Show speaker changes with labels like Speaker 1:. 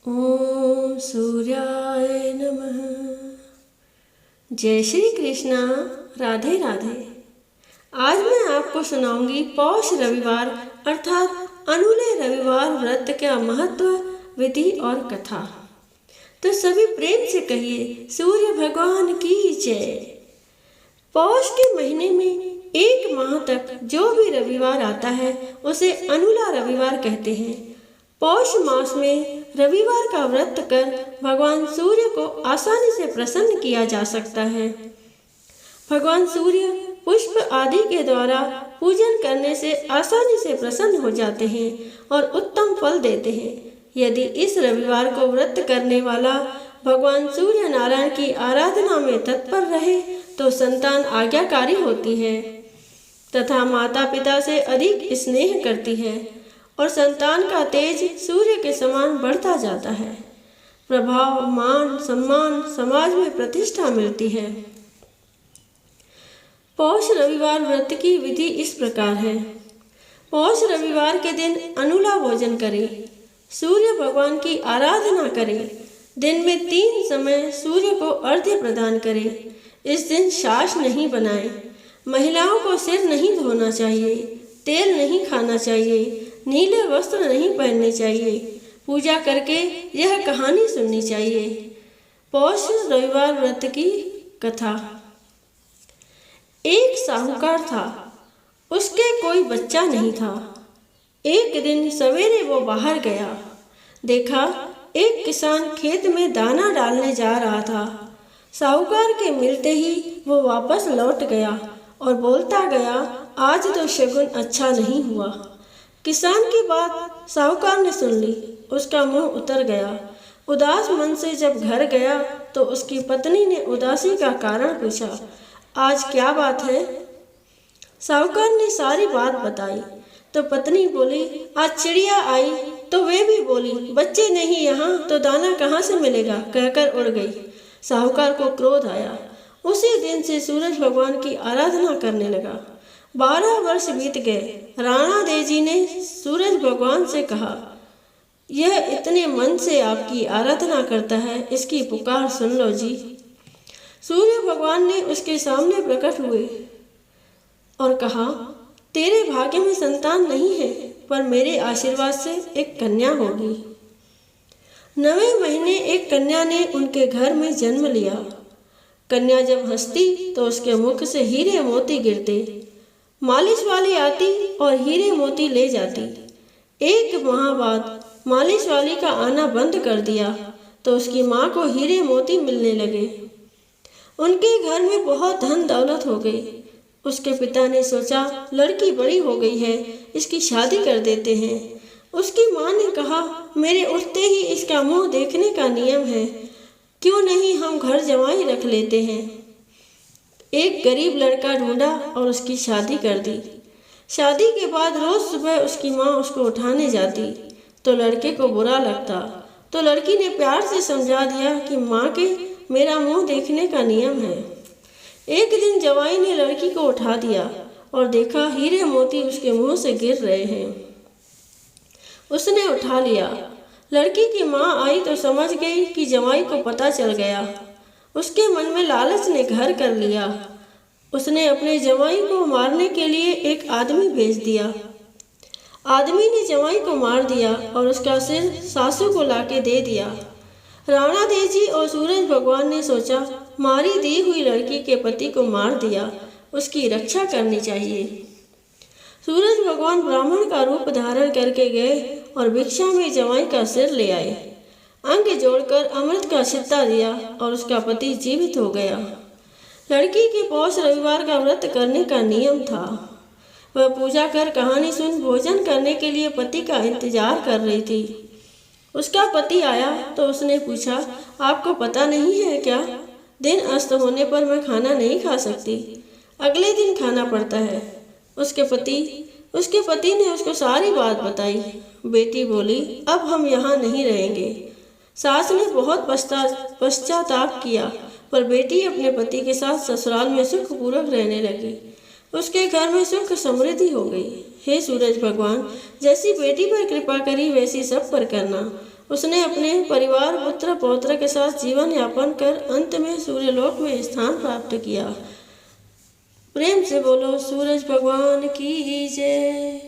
Speaker 1: ओम सूर्याय नमः। जय श्री कृष्णा। राधे राधे। आज मैं आपको सुनाऊंगी पौष रविवार अर्थात अनुले रविवार व्रत का महत्व, विधि और कथा। तो सभी प्रेम से कहिए सूर्य भगवान की जय। पौष के महीने में एक माह तक जो भी रविवार आता है उसे अनुला रविवार कहते हैं। पौष मास में रविवार का व्रत कर भगवान सूर्य को आसानी से प्रसन्न किया जा सकता है। भगवान सूर्य पुष्प आदि के द्वारा पूजन करने से आसानी से प्रसन्न हो जाते हैं और उत्तम फल देते हैं। यदि इस रविवार को व्रत करने वाला भगवान सूर्य नारायण की आराधना में तत्पर रहे तो संतान आज्ञाकारी होती है तथा माता पिता से अधिक स्नेह करती है और संतान का तेज सूर्य के समान बढ़ता जाता है। प्रभाव, मान, सम्मान, समाज में प्रतिष्ठा मिलती है। पौष रविवार व्रत की विधि इस प्रकार है। पौष रविवार के दिन अनुला भोजन करें, सूर्य भगवान की आराधना करें। दिन में 3 समय सूर्य को अर्घ्य प्रदान करें। इस दिन छाछ नहीं बनाएं। महिलाओं को सिर नहीं धोना चाहिए, तेल नहीं खाना चाहिए, नीले वस्त्र नहीं पहनने चाहिए। पूजा करके यह कहानी सुननी चाहिए। पौष रविवार व्रत की कथा। एक साहूकार था, उसके कोई बच्चा नहीं था। एक दिन सवेरे वो बाहर गया, देखा एक किसान खेत में दाना डालने जा रहा था। साहूकार के मिलते ही वो वापस लौट गया और बोलता गया, आज तो शगुन अच्छा नहीं हुआ। किसान की बात साहूकार ने सुन ली, उसका मुंह उतर गया। उदास मन से जब घर गया तो उसकी पत्नी ने उदासी का कारण पूछा, आज क्या बात है? साहूकार ने सारी बात बताई तो पत्नी बोली, आज चिड़िया आई तो वे भी बोली, बच्चे नहीं यहाँ तो दाना कहाँ से मिलेगा, कहकर उड़ गई। साहूकार को क्रोध आया। उसी दिन से सूरज भगवान की आराधना करने लगा। 12 वर्ष बीत गए। राणा देव जी ने सूरज भगवान से कहा, यह इतने मन से आपकी आराधना करता है, इसकी पुकार सुन लो जी। सूर्य भगवान ने उसके सामने प्रकट हुए और कहा, तेरे भाग्य में संतान नहीं है, पर मेरे आशीर्वाद से एक कन्या होगी। 9वें महीने एक कन्या ने उनके घर में जन्म लिया। कन्या जब हंसती तो उसके मुख से हीरे मोती गिरते। मालिश वाली आती और हीरे मोती ले जाती। एक माह बाद मालिश वाली का आना बंद कर दिया तो उसकी माँ को हीरे मोती मिलने लगे। उनके घर में बहुत धन दौलत हो गई। उसके पिता ने सोचा, लड़की बड़ी हो गई है, इसकी शादी कर देते हैं। उसकी माँ ने कहा, मेरे उठते ही इसका मुंह देखने का नियम है, क्यों नहीं हम घर जवाई रख लेते हैं। एक गरीब लड़का ढूंढा और उसकी शादी कर दी। शादी के बाद रोज सुबह उसकी माँ उसको उठाने जाती तो लड़के को बुरा लगता, तो लड़की ने प्यार से समझा दिया कि माँ के मेरा मुंह देखने का नियम है। एक दिन जवाई ने लड़की को उठा दिया और देखा हीरे मोती उसके मुंह से गिर रहे हैं। उसने उठा लिया। लड़की की माँ आई तो समझ गई कि जवाई को पता चल गया। उसके मन में लालच ने घर कर लिया। उसने अपने जवाई को मारने के लिए एक आदमी भेज दिया। आदमी ने जवाई को मार दिया और उसका सिर सासू को लाके दे दिया। राणा देव जी और सूरज भगवान ने सोचा, मारी दी हुई लड़की के पति को मार दिया, उसकी रक्षा करनी चाहिए। सूरज भगवान ब्राह्मण का रूप धारण करके गए और भिक्षा में जवाई का सिर ले आए। अंग जोड़कर अमृत का छिट्टा दिया और उसका पति जीवित हो गया। लड़की के पौष रविवार का व्रत करने का नियम था। वह पूजा कर कहानी सुन भोजन करने के लिए पति का इंतजार कर रही थी। उसका पति आया तो उसने पूछा, आपको पता नहीं है क्या, दिन अस्त होने पर मैं खाना नहीं खा सकती, अगले दिन खाना पड़ता है। उसके पति ने उसको सारी बात बताई। बेटी बोली, अब हम यहाँ नहीं रहेंगे। सास ने बहुत पश्चाताप किया, पर बेटी अपने पति के साथ ससुराल में सुखपूर्वक रहने लगी। उसके घर में सुख समृद्धि हो गई। हे सूरज भगवान, जैसी बेटी पर कृपा करी वैसी सब पर करना। उसने अपने परिवार पुत्र पौत्र के साथ जीवन यापन कर अंत में सूर्यलोक में स्थान प्राप्त किया। प्रेम से बोलो सूरज भगवान की जय।